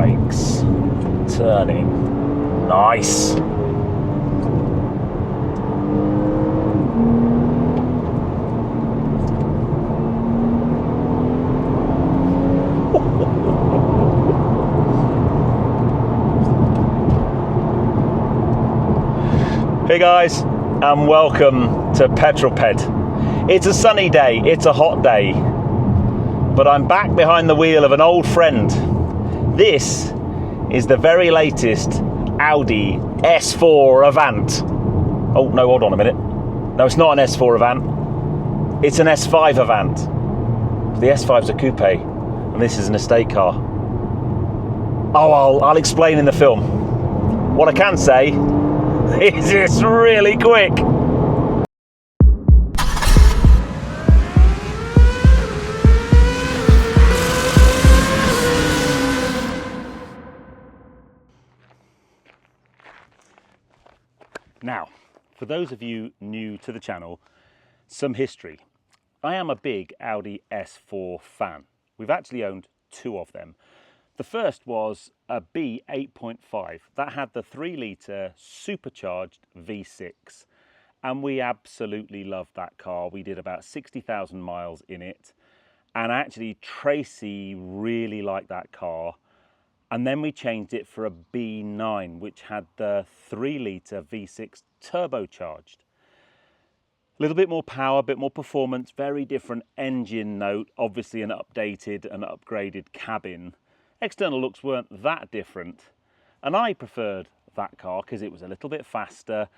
brakes. Turning. Nice. Hey guys, and welcome to Petrol Ped. It's a sunny day, it's a hot day, but I'm back behind the wheel of an old friend. This is the very latest Audi S4 Avant. Oh no, hold on a minute. No, it's not an S4 Avant. It's an S5 Avant. The S5's a coupe, and this is an estate car. Oh, I'll explain in the film. What I can say is it's really quick. Now, for those of you new to the channel, some history. I am a big Audi S4 fan. We've actually owned two of them. The first was a B 8.5 that had the 3-litre supercharged V6, and we absolutely loved that car. We did about 60,000 miles in it, and actually Tracy really liked that car. And then we changed it for a B9, which had the 3-litre V6 turbocharged. A little bit more power, a bit more performance, very different engine note, obviously an updated and upgraded cabin. External looks weren't that different, and I preferred that car because it was a little bit faster.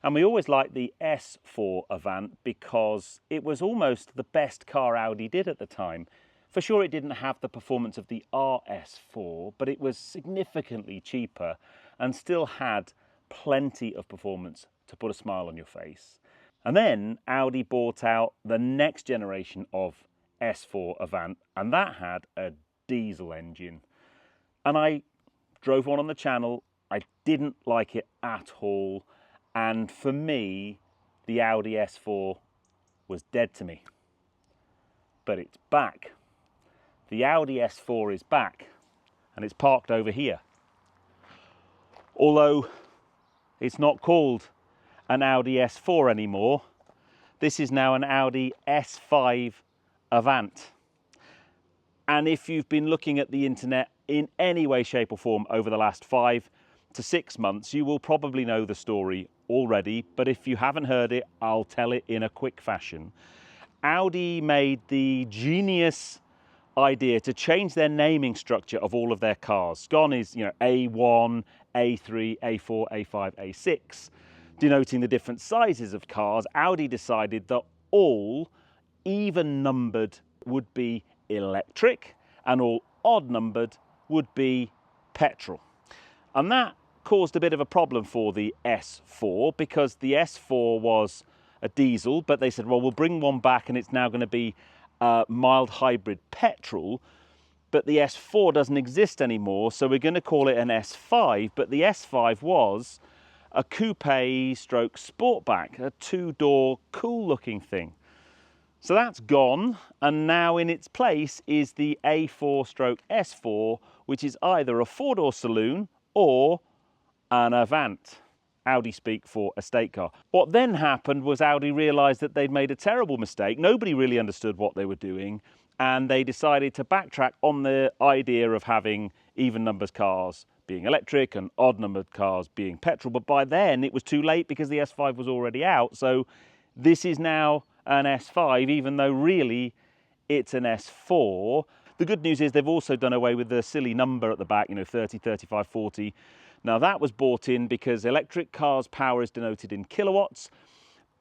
And we always liked the S4 Avant because it was almost the best car Audi did at the time. For sure, it didn't have the performance of the RS4, but it was significantly cheaper and still had plenty of performance to put a smile on your face. And then Audi bought out the next generation of S4 Avant, and that had a diesel engine. And I drove one on the channel. I didn't like it at all. And for me, the Audi S4 was dead to me. But it's back. The Audi S4 is back, and it's parked over here. Although it's not called an Audi S4 anymore, this is now an Audi S5 Avant. And if you've been looking at the internet in any way, shape or form over the last 5 to 6 months, you will probably know the story already, but if you haven't heard it, I'll tell it in a quick fashion. Audi made the genius idea to change their naming structure of all of their cars. Gone is, A1, A3, A4, A5, A6, denoting the different sizes of cars. Audi decided that all even numbered would be electric and all odd numbered would be petrol. And that caused a bit of a problem for the S4 because the S4 was a diesel, but they said, well, we'll bring one back and it's now going to be mild hybrid petrol, but the S4 doesn't exist anymore, so we're going to call it an S5. But the S5 was a coupe stroke sportback, a 2-door cool looking thing. So that's gone, and now in its place is the A4 stroke S4, which is either a 4-door saloon or an Avant. Audi speak for estate car. What then happened was Audi realised that they'd made a terrible mistake. Nobody really understood what they were doing, and they decided to backtrack on the idea of having even numbers cars being electric and odd numbered cars being petrol. But by then it was too late because the S5 was already out. So this is now an S5, even though really it's an S4. The good news is they've also done away with the silly number at the back, 30, 35, 40. Now that was brought in because electric cars' power is denoted in kilowatts.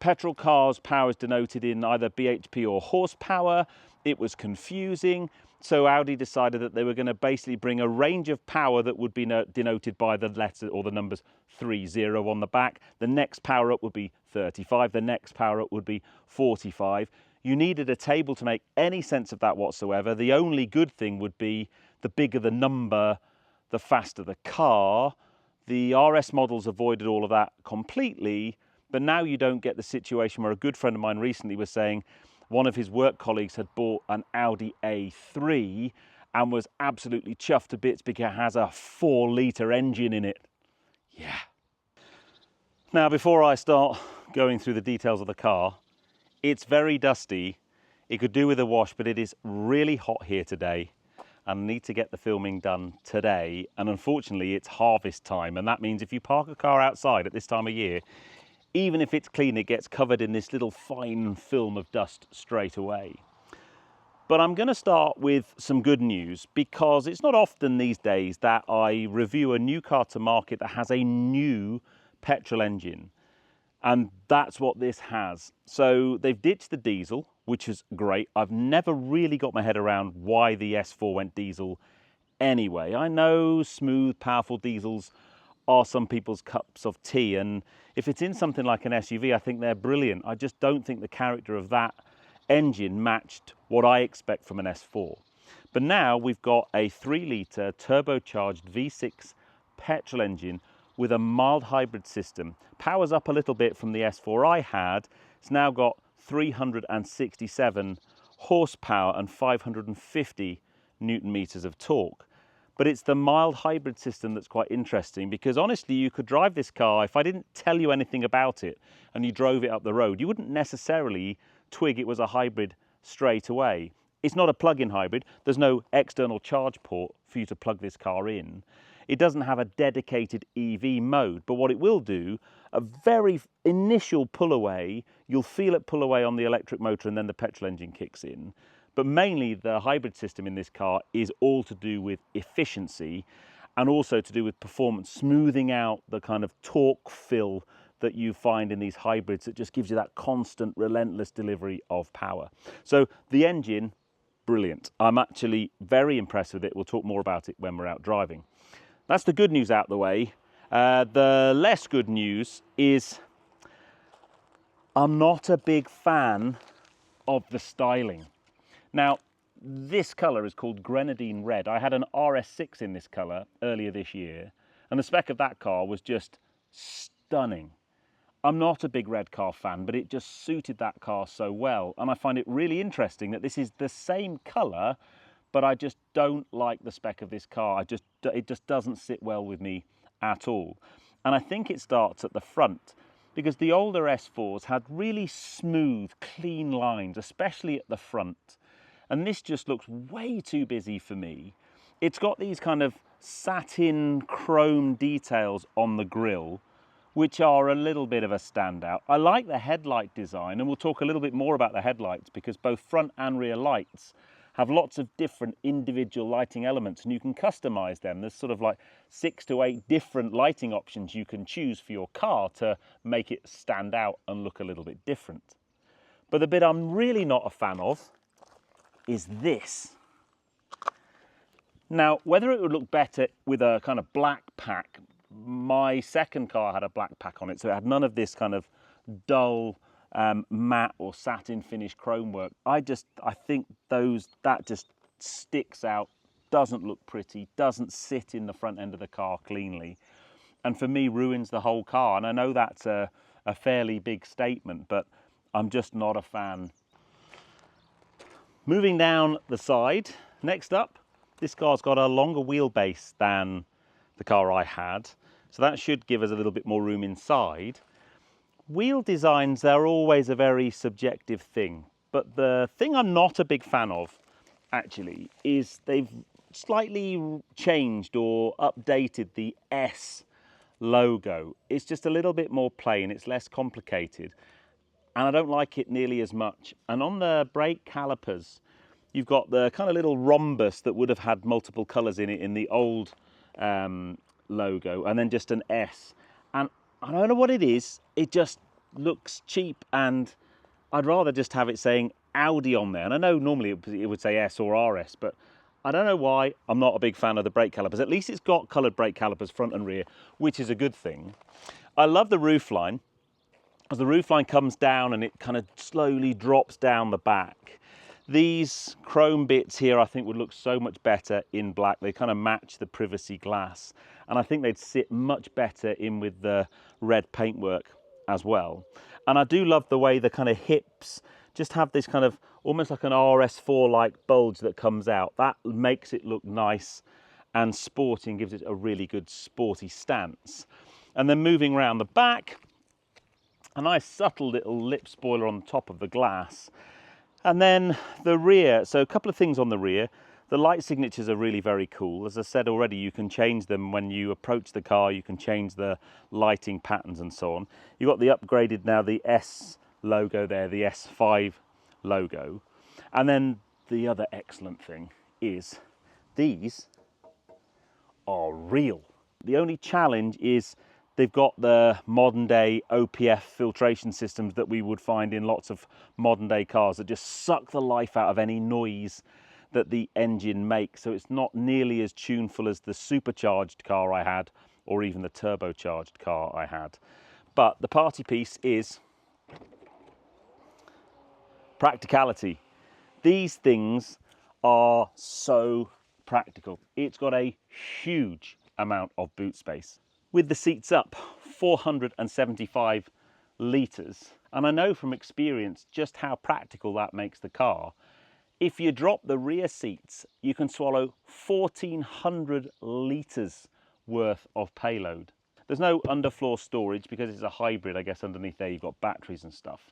Petrol cars' power is denoted in either bhp or horsepower. It was confusing. So Audi decided that they were going to basically bring a range of power that would be denoted by the letter or the numbers 30 on the back. The next power up would be 35. The next power up would be 45. You needed a table to make any sense of that whatsoever. The only good thing would be the bigger the number, the faster the car. The RS models avoided all of that completely, but now you don't get the situation where a good friend of mine recently was saying one of his work colleagues had bought an Audi A3 and was absolutely chuffed to bits because it has a 4-litre engine in it. Yeah. Now, before I start going through the details of the car, it's very dusty. It could do with a wash, but it is really hot here today. I need to get the filming done today, and unfortunately it's harvest time, and that means if you park a car outside at this time of year, even if it's clean, it gets covered in this little fine film of dust straight away. But I'm going to start with some good news, because it's not often these days that I review a new car to market that has a new petrol engine, and that's what this has. So they've ditched the diesel, which is great. I've never really got my head around why the S4 went diesel anyway. I know smooth, powerful diesels are some people's cups of tea, and if it's in something like an SUV, I think they're brilliant. I just don't think the character of that engine matched what I expect from an S4. But now we've got a 3-litre turbocharged V6 petrol engine with a mild hybrid system. Powers up a little bit from the S4 I had. It's now got 367 horsepower and 550 newton meters of torque. But it's the mild hybrid system that's quite interesting, because honestly, you could drive this car, if I didn't tell you anything about it and you drove it up the road, you wouldn't necessarily twig it was a hybrid straight away. It's not a plug-in hybrid. There's no external charge port for you to plug this car in. It doesn't have a dedicated EV mode, but what it will do, a very initial pull away, you'll feel it pull away on the electric motor and then the petrol engine kicks in. But mainly the hybrid system in this car is all to do with efficiency and also to do with performance, smoothing out the kind of torque fill that you find in these hybrids that just gives you that constant, relentless delivery of power. So the engine, brilliant. I'm actually very impressed with it. We'll talk more about it when we're out driving. That's the good news out the way. The less good news is I'm not a big fan of the styling. Now, this colour is called Grenadine Red. I had an RS6 in this colour earlier this year, and the spec of that car was just stunning. I'm not a big red car fan, but it just suited that car so well. And I find it really interesting that this is the same colour, but I just don't like the spec of this car. It just doesn't sit well with me at all. And I think it starts at the front, because the older S4s had really smooth, clean lines, especially at the front. And this just looks way too busy for me. It's got these kind of satin chrome details on the grille, which are a little bit of a standout. I like the headlight design, and we'll talk a little bit more about the headlights, because both front and rear lights have lots of different individual lighting elements, and you can customize them. There's sort of like 6 to 8 different lighting options you can choose for your car to make it stand out and look a little bit different. But the bit I'm really not a fan of is this. Now, whether it would look better with a kind of black pack, my second car had a black pack on it, so it had none of this kind of dull matte or satin finish chrome work. I think that just sticks out, doesn't look pretty, doesn't sit in the front end of the car cleanly, and for me ruins the whole car. And I know that's a fairly big statement, but I'm just not a fan. Moving down the side, next up, this car's got a longer wheelbase than the car I had, so that should give us a little bit more room inside. Wheel designs, they're always a very subjective thing, but the thing I'm not a big fan of, actually, is they've slightly changed or updated the S logo. It's just a little bit more plain, it's less complicated, and I don't like it nearly as much. And on the brake calipers, you've got the kind of little rhombus that would have had multiple colours in it in the old logo, and then just an S. And I don't know what it is, it just looks cheap, and I'd rather just have it saying Audi on there. And I know normally it would say S or RS, but I don't know why I'm not a big fan of the brake calipers. At least it's got coloured brake calipers front and rear, which is a good thing. I love the roofline. As the roofline comes down and it kind of slowly drops down the back, these chrome bits here I think would look so much better in black. They kind of match the privacy glass, and I think they'd sit much better in with the red paintwork as well. And I do love the way the kind of hips just have this kind of almost like an RS4 like bulge that comes out. That makes it look nice and sporty and gives it a really good sporty stance. And then moving around the back, a nice subtle little lip spoiler on the top of the glass. And then the rear, so a couple of things on the rear. The light signatures are really very cool. As I said already, you can change them when you approach the car. You can change the lighting patterns and so on. You've got the upgraded now, the S logo there, the S5 logo. And then the other excellent thing is these are real. The only challenge is they've got the modern day OPF filtration systems that we would find in lots of modern day cars that just suck the life out of any noise that the engine makes. So it's not nearly as tuneful as the supercharged car I had or even the turbocharged car I had. But the party piece is Practicality. These things are so practical. It's got a huge amount of boot space. With the seats up, 475 litres. And I know from experience just how practical that makes the car. If you drop the rear seats, you can swallow 1,400 litres worth of payload. There's no underfloor storage because it's a hybrid. I guess underneath there you've got batteries and stuff.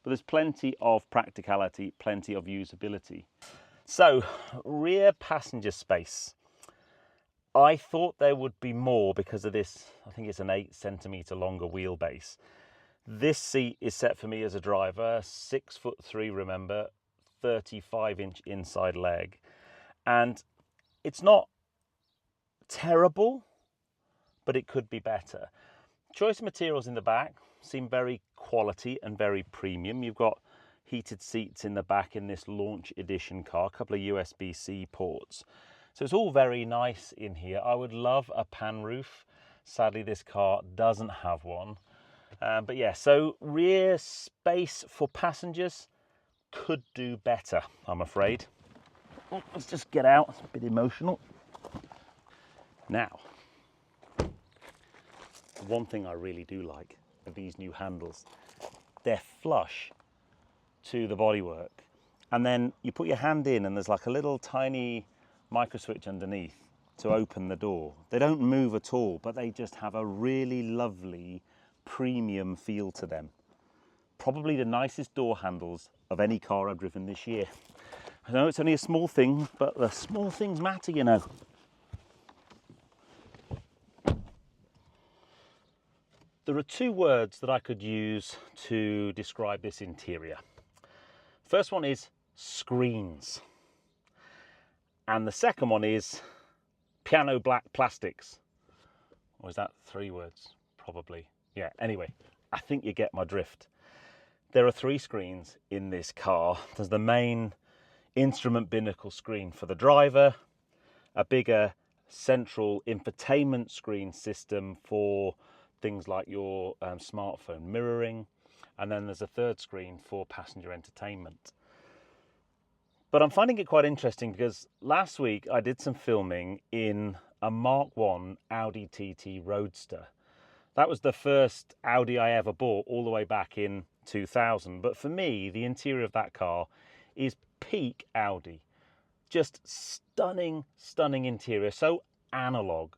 But there's plenty of practicality, plenty of usability. So, rear passenger space. I thought there would be more because of this, I think it's an 8cm longer wheelbase. This seat is set for me as a driver, 6'3", remember, 35-inch inside leg. And it's not terrible, but it could be better. Choice of materials in the back seem very quality and very premium. You've got heated seats in the back in this launch edition car, a couple of USB-C ports. So it's all very nice in here. I would love a pan roof. Sadly, this car doesn't have one. But yeah, so rear space for passengers could do better, I'm afraid. Oh, let's just get out, it's a bit emotional. Now, one thing I really do like of these new handles, they're flush to the bodywork. And then you put your hand in and there's like a little tiny micro switch underneath to open the door. They don't move at all, but they just have a really lovely premium feel to them. Probably the nicest door handles of any car I've driven this year. I know it's only a small thing, but the small things matter, you know. There are two words that I could use to describe this interior. First one is screens. And the second one is piano black plastics. Or is that 3 words? Probably. Yeah, anyway, I think you get my drift. There are 3 screens in this car. There's the main instrument binnacle screen for the driver, a bigger central infotainment screen system for things like your smartphone mirroring, and then there's a third screen for passenger entertainment. But I'm finding it quite interesting because last week I did some filming in a Mark I Audi TT Roadster. That was the first Audi I ever bought all the way back in 2000. But for me, the interior of that car is peak Audi. Just stunning, stunning interior. So analog,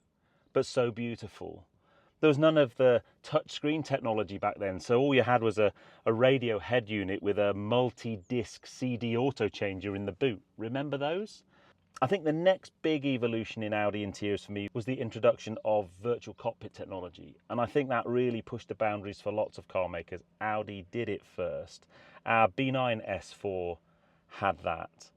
but so beautiful. There was none of the touchscreen technology back then, so all you had was a radio head unit with a multi-disc CD auto changer in the boot. Remember those? I think the next big evolution in Audi interiors for me was the introduction of virtual cockpit technology, and I think that really pushed the boundaries for lots of car makers. Audi did it first. Our B9 S4 had that.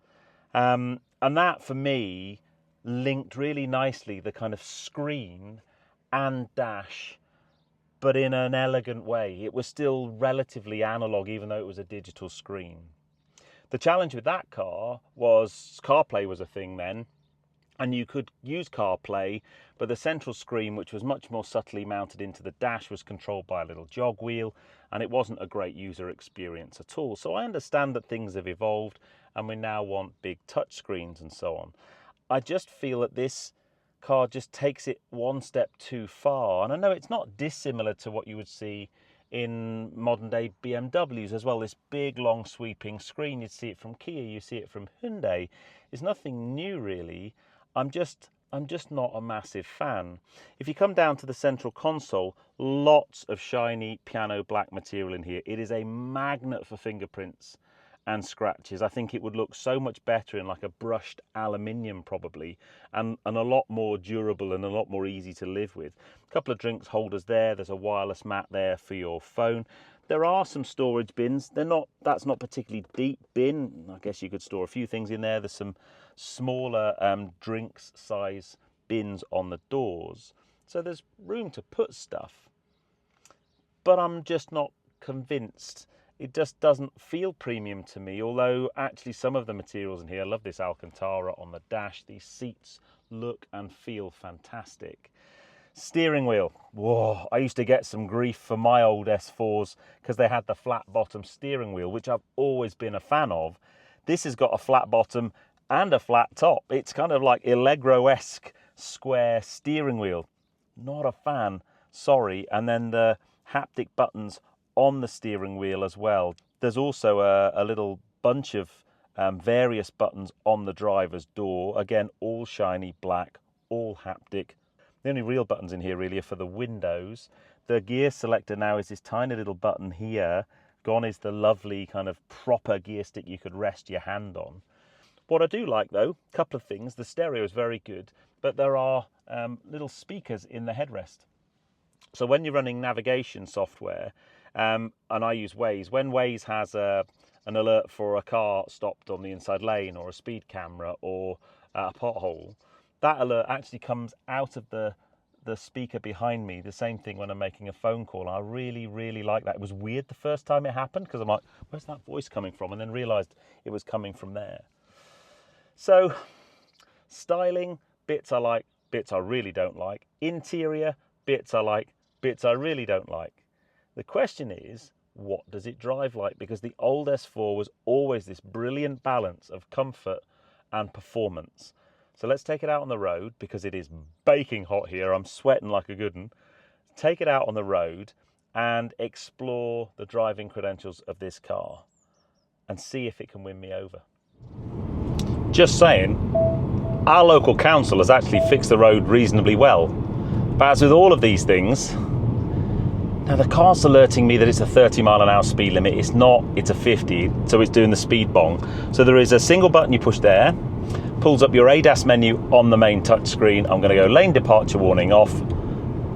And that, for me, linked really nicely the kind of screen and dash, but in an elegant way. It was still relatively analog, even though it was a digital screen. The challenge with that car was CarPlay was a thing then, and you could use CarPlay, but the central screen, which was much more subtly mounted into the dash, was controlled by a little jog wheel, and it wasn't a great user experience at all. So I understand that things have evolved, and we now want big touch screens and so on. I just feel that this car just takes it one step too far. And I know it's not dissimilar to what you would see in modern day BMWs as well. This big long sweeping screen, you'd see it from Kia, you see it from Hyundai. It's nothing new really. I'm just not a massive fan. If you come down to the central console, lots of shiny piano black material in here. It is a magnet for fingerprints and scratches. I think it would look so much better in like a brushed aluminium probably, and a lot more durable and a lot more easy to live with. A couple of drinks holders there. There's a wireless mat there for your phone. There are some storage bins. That's not particularly deep bin. I guess you could store a few things in there. There's some smaller drinks size bins on the doors. So there's room to put stuff. But I'm just not convinced. It just doesn't feel premium to me, although actually some of the materials in here, I love this Alcantara on the dash. These seats look and feel fantastic. Steering wheel. Whoa, I used to get some grief for my old S4s because they had the flat bottom steering wheel, which I've always been a fan of. This has got a flat bottom and a flat top. It's kind of like Allegro-esque square steering wheel. Not a fan, sorry. And then the haptic buttons on the steering wheel as well. There's also a little bunch of various buttons on the driver's door. Again, all shiny black, all haptic. The only real buttons in here really are for the windows. The gear selector now is this tiny little button here. Gone is the lovely kind of proper gear stick you could rest your hand on. What I do like though, a couple of things. The stereo is very good, but there are little speakers in the headrest. So when you're running navigation software, and I use Waze, when Waze has an alert for a car stopped on the inside lane or a speed camera or a pothole, that alert actually comes out of the speaker behind me. The same thing when I'm making a phone call. I really, really like that. It was weird the first time it happened because I'm like, where's that voice coming from? And then realised it was coming from there. So, styling, bits I like, bits I really don't like. Interior, bits I like, bits I really don't like. The question is, what does it drive like? Because the old S4 was always this brilliant balance of comfort and performance. So let's take it out on the road because it is baking hot here. I'm sweating like a good one. Take it out on the road and explore the driving credentials of this car and see if it can win me over. Just saying, our local council has actually fixed the road reasonably well. But as with all of these things, now the car's alerting me that it's a 30-mile-an-hour speed limit. It's not, it's a 50, so it's doing the speed bong. So there is a single button you push there, pulls up your ADAS menu on the main touchscreen. I'm going to go lane departure warning off,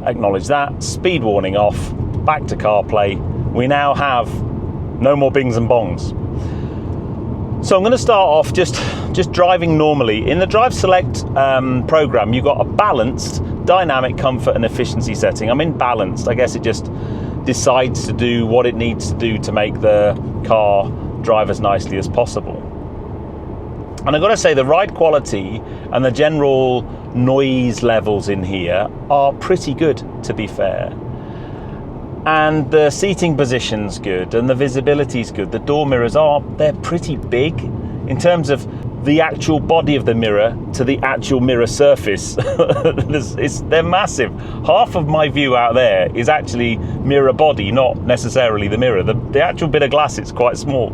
acknowledge that, speed warning off, back to CarPlay. We now have no more bings and bongs. So I'm going to start off just driving normally. In the Drive Select program, you've got a balanced dynamic comfort and efficiency setting. I'm in balanced. I guess it just decides to do what it needs to do to make the car drive as nicely as possible. And I've got to say the ride quality and the general noise levels in here are pretty good, to be fair. And the seating position's good and the visibility's good. The door mirrors they're pretty big in terms of the actual body of the mirror to the actual mirror surface. They're massive. Half of my view out there is actually mirror body, not necessarily the mirror. The actual bit of glass is quite small.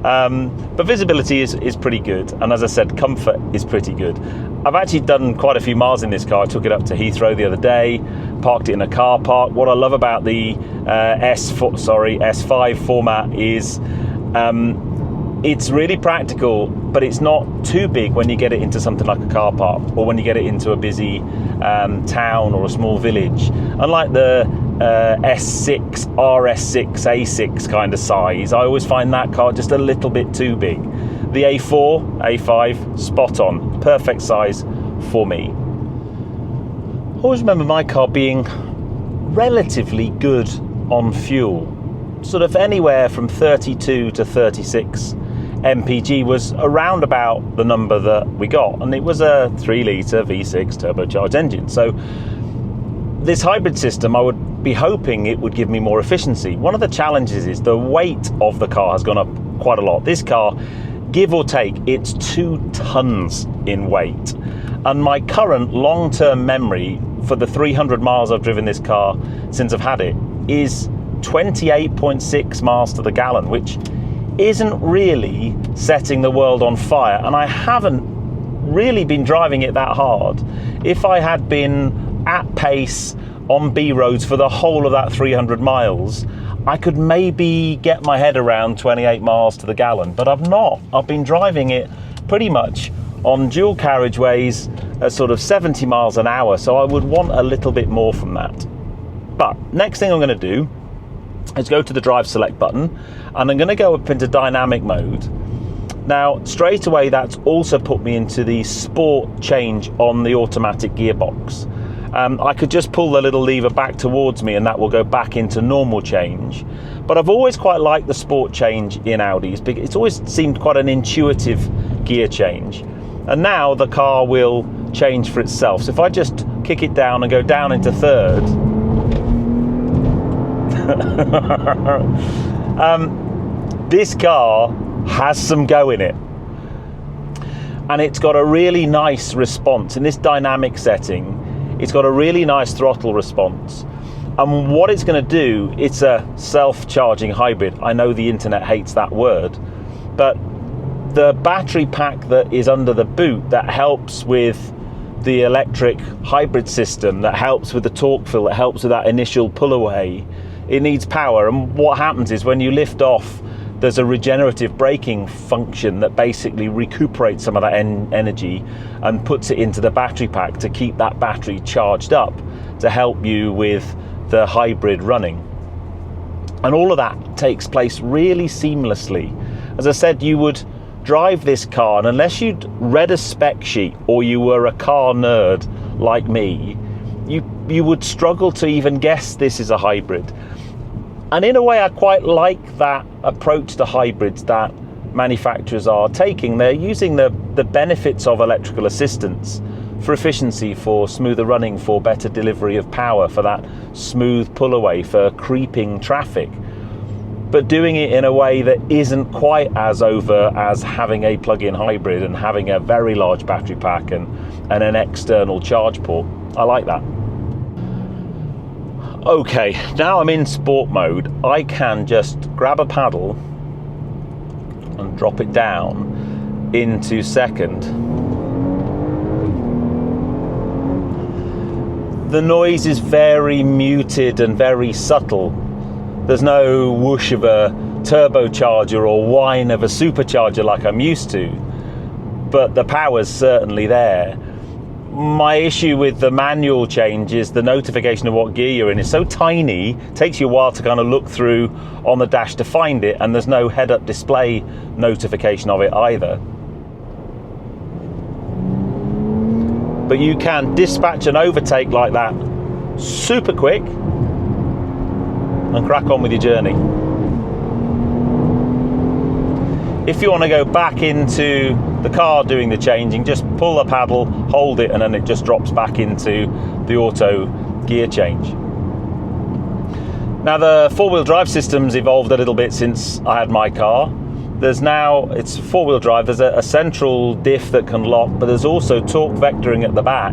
But visibility is pretty good. And as I said, comfort is pretty good. I've actually done quite a few miles in this car. I took it up to Heathrow the other day, parked it in a car park. What I love about the S5 format is it's really practical, but it's not too big when you get it into something like a car park or when you get it into a busy town or a small village. Unlike the S6, RS6, A6 kind of size, I always find that car just a little bit too big. The A4, A5, spot on, perfect size for me. I always remember my car being relatively good on fuel. Sort of anywhere from 32 to 36 mpg was around about the number that we got, and it was a 3-litre V6 turbocharged engine. So this hybrid system, I would be hoping it would give me more efficiency. One of the challenges is the weight of the car has gone up quite a lot. This car, give or take, it's 2 tons in weight. And my current long-term memory for the 300 miles I've driven this car since I've had it is 28.6 miles to the gallon, which isn't really setting the world on fire. And I haven't really been driving it that hard. If I had been at pace on B roads for the whole of that 300 miles, I could maybe get my head around 28 miles to the gallon, but I've not. I've been driving it pretty much on dual carriageways at sort of 70 miles an hour, so I would want a little bit more from that. But next thing I'm going to do is go to the drive select button, and I'm going to go up into dynamic mode. Now, straight away, that's also put me into the sport change on the automatic gearbox. I could just pull the little lever back towards me and that will go back into normal change. But I've always quite liked the sport change in Audis because it's always seemed quite an intuitive gear change. And now the car will change for itself. So if I just kick it down and go down into third, this car has some go in it. And it's got a really nice response in this dynamic setting. It's got a really nice throttle response. And what it's going to do, it's a self-charging hybrid. I know the internet hates that word, but the battery pack that is under the boot that helps with the electric hybrid system, that helps with the torque fill, that helps with that initial pull away, it needs power. And what happens is when you lift off, there's a regenerative braking function that basically recuperates some of that energy and puts it into the battery pack to keep that battery charged up to help you with the hybrid running. And all of that takes place really seamlessly. As I said, you would drive this car, and unless you'd read a spec sheet or you were a car nerd like me, you would struggle to even guess this is a hybrid. And in a way, I quite like that approach to hybrids that manufacturers are taking. They're using the benefits of electrical assistance for efficiency, for smoother running, for better delivery of power, for that smooth pull away, for creeping traffic, but doing it in a way that isn't quite as over as having a plug-in hybrid and having a very large battery pack and an external charge port. I like that. Okay, now I'm in sport mode. I can just grab a paddle and drop it down into second. The noise is very muted and very subtle. There's no whoosh of a turbocharger or whine of a supercharger like I'm used to, but the power's certainly there. My issue with the manual change is the notification of what gear you're in is so tiny, it takes you a while to kind of look through on the dash to find it, and there's no head-up display notification of it either. But you can dispatch an overtake like that super quick and crack on with your journey. If you want to go back into the car doing the changing, just pull the paddle, hold it, and then it just drops back into the auto gear change. Now, the four-wheel drive system's evolved a little bit since I had my car. There's now, it's four-wheel drive, there's a central diff that can lock, but there's also torque vectoring at the back.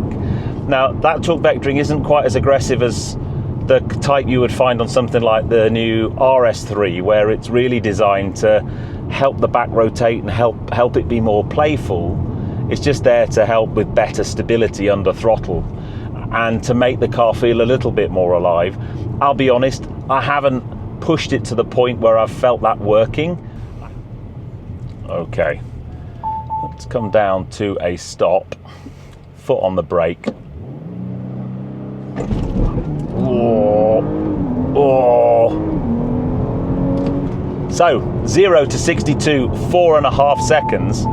Now, that torque vectoring isn't quite as aggressive as the type you would find on something like the new RS3, where it's really designed to help the back rotate and help it be more playful. It's just there to help with better stability under throttle and to make the car feel a little bit more alive. I'll be honest, I haven't pushed it to the point where I've felt that working. Okay, let's come down to a stop, foot on the brake. Oh. So 0 to 62, 4.5 seconds.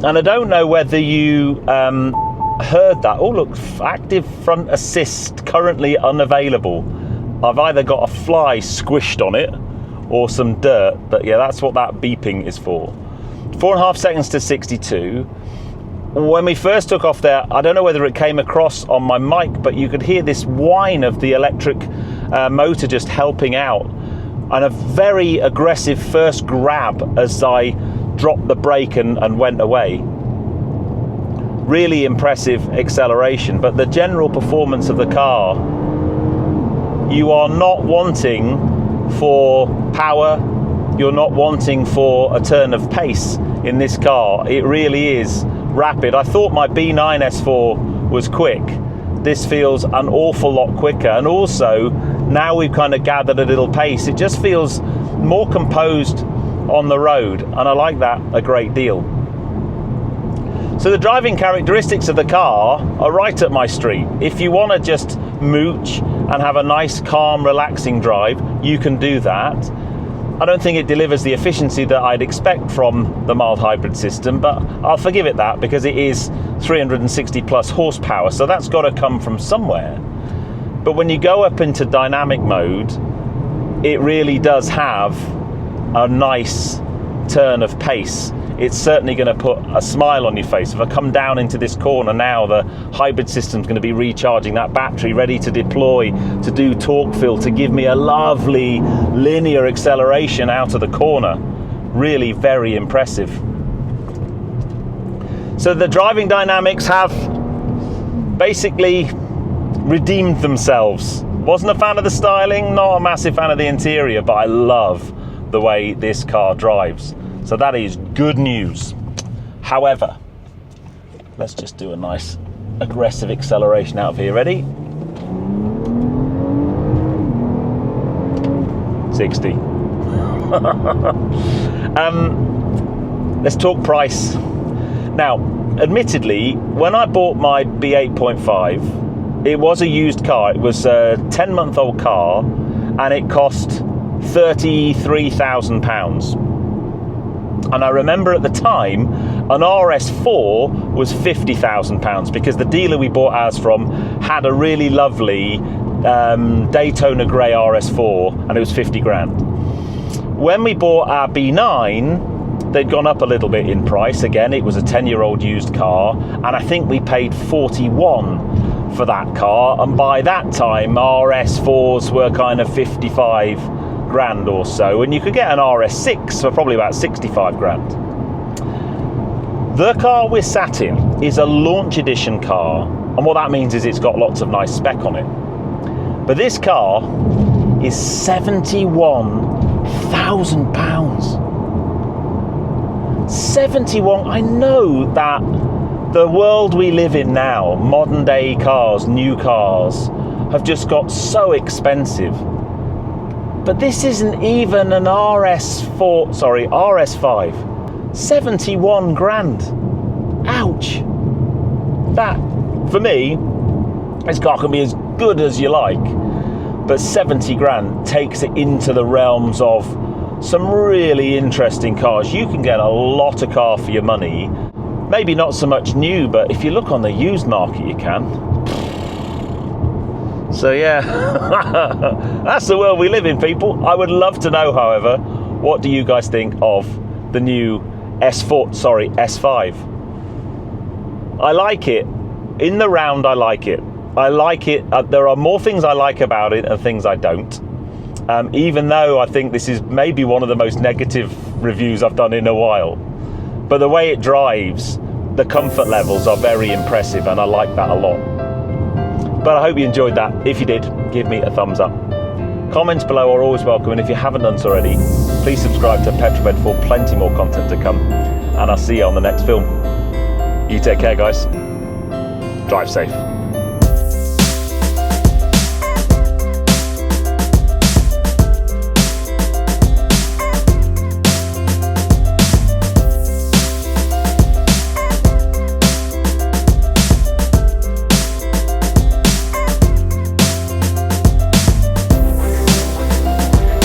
And I don't know whether you heard that. Oh, look, active front assist currently unavailable. I've either got a fly squished on it or some dirt, but yeah, that's what that beeping is for. 4.5 seconds to 62. When we first took off there, I don't know whether it came across on my mic, but you could hear this whine of the electric motor just helping out, and a very aggressive first grab as I dropped the brake and went away. Really impressive acceleration, but the general performance of the car you are not wanting for power, you're not wanting for a turn of pace in this car. It really is rapid. I thought my B9 S4 was quick. This feels an awful lot quicker, and also now we've kind of gathered a little pace, it just feels more composed on the road, and I like that a great deal. So the driving characteristics of the car are right up my street. If you want to just mooch and have a nice, calm, relaxing drive, you can do that. I don't think it delivers the efficiency that I'd expect from the mild hybrid system, but I'll forgive it that because it is 360 plus horsepower, so that's got to come from somewhere. But when you go up into dynamic mode, it really does have a nice turn of pace. It's certainly going to put a smile on your face. If I come down into this corner now, the hybrid system's going to be recharging that battery, ready to deploy, to do torque fill, to give me a lovely linear acceleration out of the corner. Really very impressive. So the driving dynamics have basically redeemed themselves. Wasn't a fan of the styling, not a massive fan of the interior, but I love the way this car drives. So that is good news. However, let's just do a nice aggressive acceleration out of here. Ready? 60. Let's talk price. Now, admittedly, when I bought my B8.5, it was a used car. It was a 10-month-old car, and it cost £33,000. And I remember at the time, an RS4 was £50,000 because the dealer we bought ours from had a really lovely Daytona grey RS4, and it was 50 grand. When we bought our B9, they'd gone up a little bit in price. Again, it was a 10-year-old used car, and I think we paid 41 for that car. And by that time, RS4s were kind of 55 grand or so, and you could get an RS6 for probably about 65 grand. The car we're sat in is a launch edition car, and what that means is it's got lots of nice spec on it. But this car is £71,000. 71. I know that the world we live in now, modern day cars, new cars, have just got so expensive. But this isn't even an RS5. 71 grand. Ouch. That, for me, this car can be as good as you like, but 70 grand takes it into the realms of some really interesting cars. You can get a lot of car for your money. Maybe not so much new, but if you look on the used market, you can. So yeah, that's the world we live in, people. I would love to know, however, what do you guys think of the new S5? I like it. In the round, I like it. There are more things I like about it and things I don't. Even though I think this is maybe one of the most negative reviews I've done in a while. But the way it drives, the comfort levels are very impressive, and I like that a lot. But I hope you enjoyed that. If you did, give me a thumbs up. Comments below are always welcome, and if you haven't done so already, please subscribe to Petrol Ped for plenty more content to come. And I'll see you on the next film. You take care, guys. Drive safe.